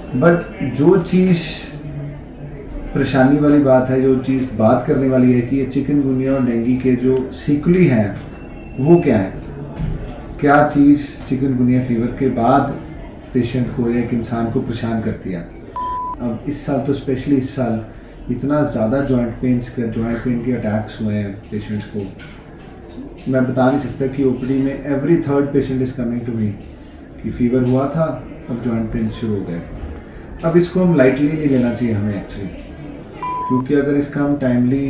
But जो चीज़ परेशानी वाली बात है, जो चीज़ बात करने वाली है कि ये चिकनगुनिया और डेंगू के जो सीक्वली हैं वो क्या है। क्या चीज़ चिकनगुनिया फीवर के बाद पेशेंट को या एक इंसान को परेशान करती है। अब इस साल तो स्पेशली इस साल इतना ज़्यादा जॉइंट पेन के अटैक्स हुए हैं पेशेंट्स को, मैं बता नहीं सकता कि ओपीडी में every third patient is coming to me कि फ़ीवर हुआ था, अब जॉइंट पेन शुरू हो गए। अब इसको हम लाइटली नहीं लेना चाहिए हमें एक्चुअली, क्योंकि अगर इसका हम टाइमली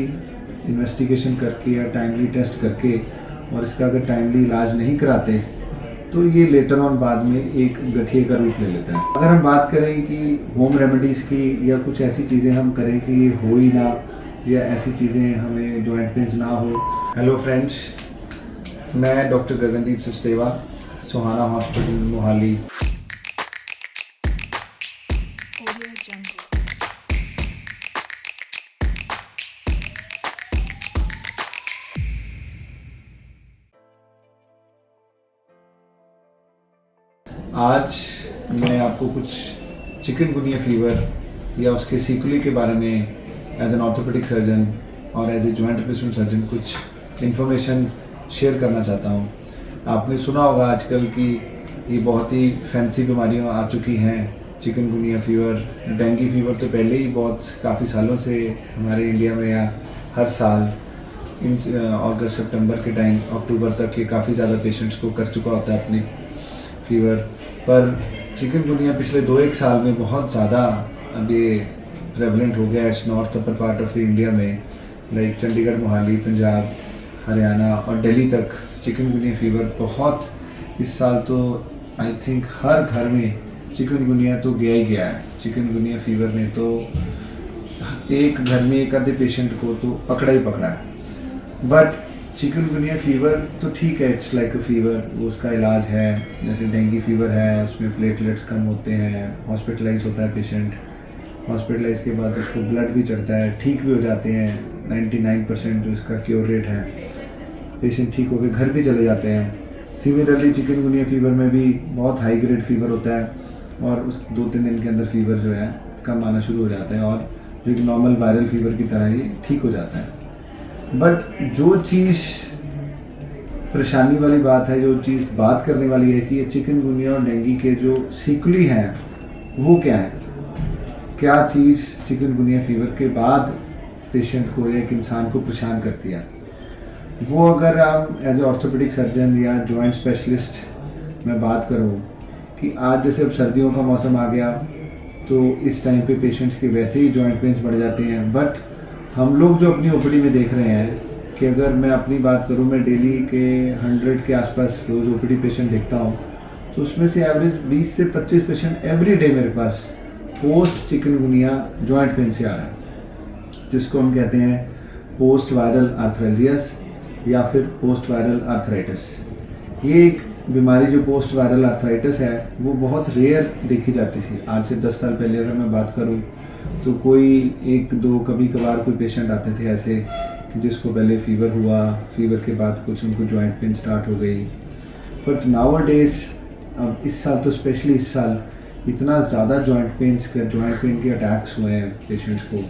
इन्वेस्टिगेशन करके या टाइमली टेस्ट करके और इसका अगर टाइमली इलाज नहीं कराते तो ये लेटर ऑन बाद में एक गठिए का रूप ले लेता है। अगर हम बात करें कि होम रेमेडीज़ की या कुछ ऐसी चीज़ें हम करें कि ये हो ही ना, या ऐसी चीज़ें हमें जॉइंट पेन्स ना हो। हेलो फ्रेंड्स, मैं डॉक्टर गगनदीप सचदेवा, सुहाना हॉस्पिटल मोहाली। आज मैं आपको कुछ चिकनगुनिया फीवर या उसके सीक्वली के बारे में एज एन ऑर्थोपेडिक सर्जन और as a joint replacement surgeon कुछ इन्फॉर्मेशन शेयर करना चाहता हूँ। आपने सुना होगा आजकल कि ये बहुत ही फैंसी बीमारियाँ आ चुकी हैं, चिकनगुनिया फीवर, डेंगू फीवर तो पहले ही बहुत काफ़ी सालों से हमारे इंडिया में या हर साल इन अगस्त सितंबर के टाइम अक्टूबर तक ये काफ़ी ज़्यादा पेशेंट्स को कर चुका होता है अपनी फीवर। पर चिकनगुनिया पिछले 2-1 साल में बहुत ज़्यादा अब ये प्रेवलेंट हो गया है इस north upper part of the India में, लाइक चंडीगढ़, मोहाली, पंजाब, हरियाणा और दिल्ली तक चिकनगुनिया फीवर बहुत इस साल तो आई थिंक हर घर में चिकनगुनिया तो गया ही गया है। चिकनगुनिया फीवर ने तो एक घर में एक आधे पेशेंट को तो पकड़ा ही पकड़ा है। बट चिकनगुनिया फीवर तो ठीक है, इट्स लाइक अ फीवर, वो उसका इलाज है। जैसे डेंगू फीवर है, उसमें प्लेटलेट्स कम होते हैं, हॉस्पिटलाइज होता है पेशेंट, हॉस्पिटलाइज के बाद उसको ब्लड भी चढ़ता है, ठीक भी हो जाते हैं। 99% जो इसका क्योर रेट है, पेशेंट ठीक होकर घर भी चले जाते हैं। सिमिलरली चिकनगुनिया फीवर में भी बहुत हाई ग्रेड फीवर होता है और उस 2-3 दिन के अंदर फीवर जो है कम आना शुरू हो जाता है और जो एक नॉर्मल वायरल फीवर की तरह ही ठीक हो जाता है। बट जो चीज़ परेशानी वाली बात है, जो चीज़ बात करने वाली है कि ये चिकनगुनिया और डेंगू के जो सीक्वली हैं वो क्या है। क्या चीज़ चिकनगुनिया फीवर के बाद पेशेंट को या एक इंसान को परेशान करती है। वो अगर आप एज ए ऑर्थोपेडिक सर्जन या जॉइंट स्पेशलिस्ट मैं बात करूँ कि आज जैसे अब सर्दियों का मौसम आ गया तो इस टाइम पे पेशेंट्स के वैसे ही जॉइंट पेन्स बढ़ जाते हैं। बट हम लोग जो अपनी ओपीडी में देख रहे हैं कि अगर मैं अपनी बात करूं, मैं डेली के 100 के आसपास रोज़ ओपीडी पेशेंट देखता हूं, तो उसमें से एवरेज 20 से 25 पेशेंट एवरी डे मेरे पास पोस्ट चिकनगुनिया जॉइंट पेन से आ रहा है, जिसको हम कहते हैं पोस्ट वायरल आर्थराल्जियास या फिर पोस्ट वायरल आर्थराइटिस। ये एक बीमारी जो पोस्ट वायरल आर्थराइटिस है वो बहुत रेयर देखी जाती थी। आज से 10 साल पहले अगर मैं बात करूँ तो कोई 1-2 कभी कभार कोई पेशेंट आते थे ऐसे कि जिसको पहले फीवर हुआ, फीवर के बाद कुछ उनको जॉइंट पेन स्टार्ट हो गई। बट नाउ डेज अब इस साल तो स्पेशली इस साल इतना ज़्यादा जॉइंट पेन के अटैक्स हुए हैं पेशेंट्स को,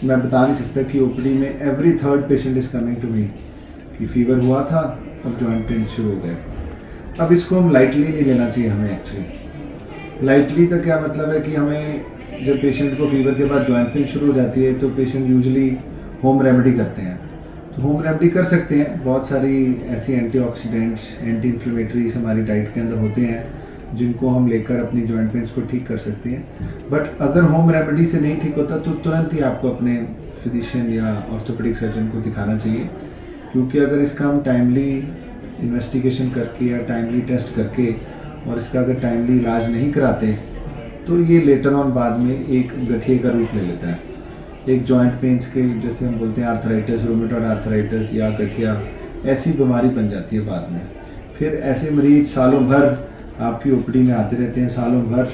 मैं बता नहीं सकता कि ओपीडी में every third patient is coming to me कि फ़ीवर हुआ था, अब जॉइंट पेन शुरू हो गए। अब इसको हम लाइटली नहीं लेना चाहिए हमें एक्चुअली। लाइटली का क्या मतलब है कि हमें जब पेशेंट को फीवर के बाद जॉइंट पेन शुरू हो जाती है तो पेशेंट यूजुअली होम रेमेडी करते हैं। तो होम रेमेडी कर सकते हैं, बहुत सारी ऐसी एंटीऑक्सीडेंट्स, एंटी इन्फ्लेमेटरीज हमारी डाइट के अंदर होते हैं जिनको हम लेकर अपनी जॉइंट पेन्स को ठीक कर सकते हैं। बट अगर होम रेमेडी से नहीं ठीक होता तो तुरंत ही आपको अपने फिजिशियन या ऑर्थोपेडिक सर्जन को दिखाना चाहिए, क्योंकि अगर इसका हम टाइमली इन्वेस्टिगेशन करके या टाइमली टेस्ट करके और इसका अगर टाइमली इलाज नहीं कराते तो ये लेटर ऑन बाद में एक गठिए का रूप ले लेता है। एक जॉइंट पेन्स के जैसे हम बोलते हैं आर्थराइटिस, रूमेटॉइड आर्थराइटिस या गठिया, ऐसी बीमारी बन जाती है बाद में। फिर ऐसे मरीज सालों भर आपकी ओपीडी में आते रहते हैं, सालों भर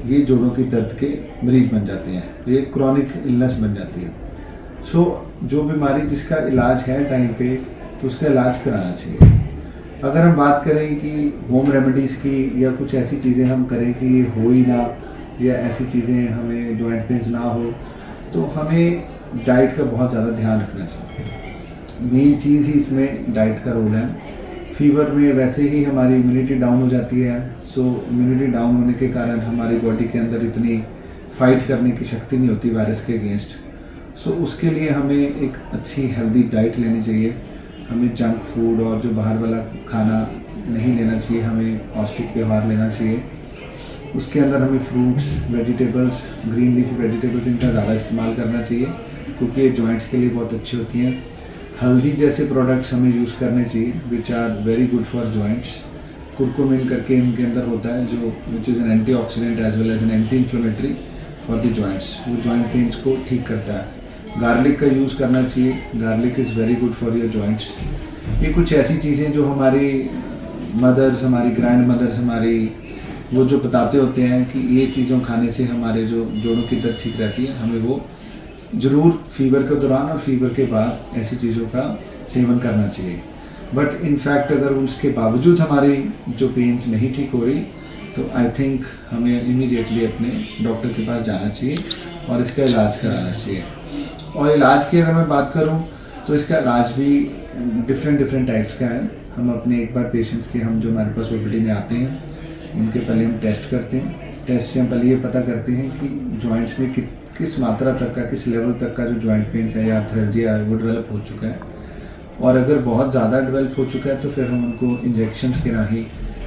ये जोड़ों की दर्द के मरीज बन जाते हैं, ये क्रॉनिक इलनेस बन जाती है। जो बीमारी जिसका इलाज है टाइम पे तो उसका इलाज कराना चाहिए। अगर हम बात करें कि होम रेमेडीज़ की या कुछ ऐसी चीज़ें हम करें कि ये हो ही ना, या ऐसी चीज़ें हमें जॉइंट पेन्स ना हो, तो हमें डाइट का बहुत ज़्यादा ध्यान रखना चाहिए। मेन चीज़ ही इसमें डाइट का रोल है। फीवर में वैसे ही हमारी इम्यूनिटी डाउन हो जाती है, सो इम्यूनिटी डाउन होने के कारण हमारी बॉडी के अंदर इतनी फाइट करने की शक्ति नहीं होती वायरस के अगेंस्ट। सो उसके लिए हमें एक अच्छी हेल्दी डाइट लेनी चाहिए। हमें जंक फूड और जो बाहर वाला खाना नहीं लेना चाहिए, हमें पौष्टिक व्यवहार लेना चाहिए। उसके अंदर हमें fruits, vegetables, green leafy vegetables इनका ज़्यादा इस्तेमाल करना चाहिए, क्योंकि ये जॉइंट्स के लिए बहुत अच्छी होती हैं। हल्दी जैसे प्रोडक्ट्स हमें यूज़ करने चाहिए which are very good for joints. Curcumin करके इनके अंदर होता है जो which is an antioxidant as well as an anti inflammatory for the joints. वो जॉइंट पेन्स को ठीक करता है। गार्लिक का यूज़ करना चाहिए। Garlic is very good for your joints. ये कुछ ऐसी चीज़ें जो हमारी मदर्स, हमारी ग्रैंड मदर्स, हमारी वो जो बताते होते हैं कि ये चीज़ों खाने से हमारे जो जोड़ों की दर्द ठीक रहती है, हमें वो ज़रूर फीवर के दौरान और फीवर के बाद ऐसी चीज़ों का सेवन करना चाहिए। बट इनफैक्ट अगर उसके बावजूद हमारी जो पेन्स नहीं ठीक हो रही, तो आई थिंक हमें इमीडिएटली अपने डॉक्टर के पास जाना चाहिए और इसका इलाज कराना चाहिए। और इलाज की अगर मैं बात करूं तो इसका इलाज भी डिफरेंट टाइप्स का है। हम अपने एक बार पेशेंट्स के, हम जो हमारे पास ओपीडी में आते हैं, उनके पहले हम टेस्ट करते हैं। टेस्ट से हम पहले ये पता करते हैं कि जॉइंट्स में किस मात्रा तक का, किस लेवल तक का जो जॉइंट पेन्स है या आर्थराल्जिया है वो डेवलप हो चुका है। और अगर बहुत ज़्यादा डेवलप हो चुका है तो फिर हम उनको इंजेक्शंस के राही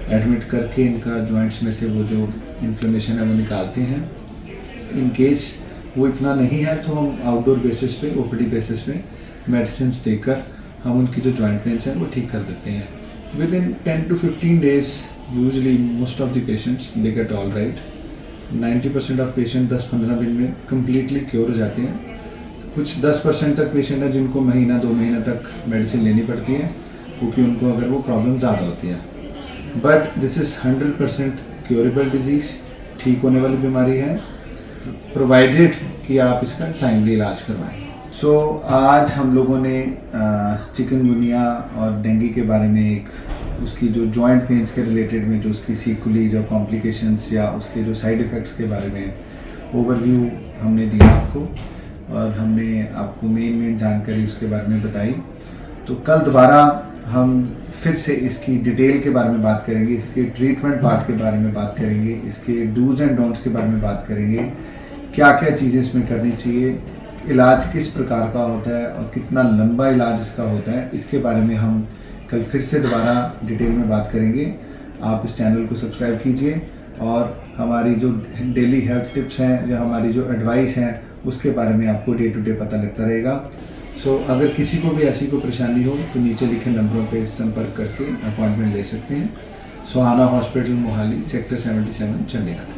एडमिट करके इनका जॉइंट्स में से वो जो इन्फ्लेमेशन है वो निकालते हैं। इन केस वो इतना नहीं है तो हम आउटडोर बेसिस पे, ओपीडी बेसिस पे मेडिसिन देकर हम उनकी जो जॉइंट पेन्स हैं वो ठीक कर देते हैं। With in 10 to 15 days usually most of the patients they get all right. 90% of patient 10-15 दिन में कम्प्लीटली क्योर हो जाते हैं। कुछ 10% तक पेशेंट है जिनको महीना 2 महीना तक मेडिसिन लेनी पड़ती है, क्योंकि उनको अगर वो प्रॉब्लम ज़्यादा होती है। But this is 100% curable disease, ठीक होने वाली बीमारी है, प्रोवाइडेड कि आप इसका टाइमली इलाज करवाएं। सो आज हम लोगों ने चिकनगुनिया और डेंगू के बारे में, एक उसकी जो जॉइंट पेन्स के रिलेटेड में जो उसकी सीक्वली जो कॉम्प्लिकेशंस या उसके जो साइड इफ़ेक्ट्स के बारे में ओवरव्यू हमने दिया आपको, और हमने आपको मेन जानकारी उसके बारे में बताई। तो कल दोबारा हम फिर से इसकी डिटेल के बारे में बात करेंगे, इसके ट्रीटमेंट पार्ट के बारे में बात करेंगे, इसके डूज एंड डोंट्स के बारे में बात करेंगे, क्या क्या चीज़ें इसमें करनी चाहिए, इलाज किस प्रकार का होता है और कितना लंबा इलाज इसका होता है, इसके बारे में हम कल फिर से दोबारा डिटेल में बात करेंगे। आप इस चैनल को सब्सक्राइब कीजिए और हमारी जो डेली हेल्थ टिप्स हैं या हमारी जो एडवाइस हैं उसके बारे में आपको डे टू डे पता लगता रहेगा। सो अगर किसी को भी ऐसी कोई परेशानी हो तो नीचे लिखे नंबरों पे संपर्क करके अपॉइंटमेंट ले सकते हैं। सोहाना हॉस्पिटल मोहाली, सेक्टर 77, चंडीगढ़।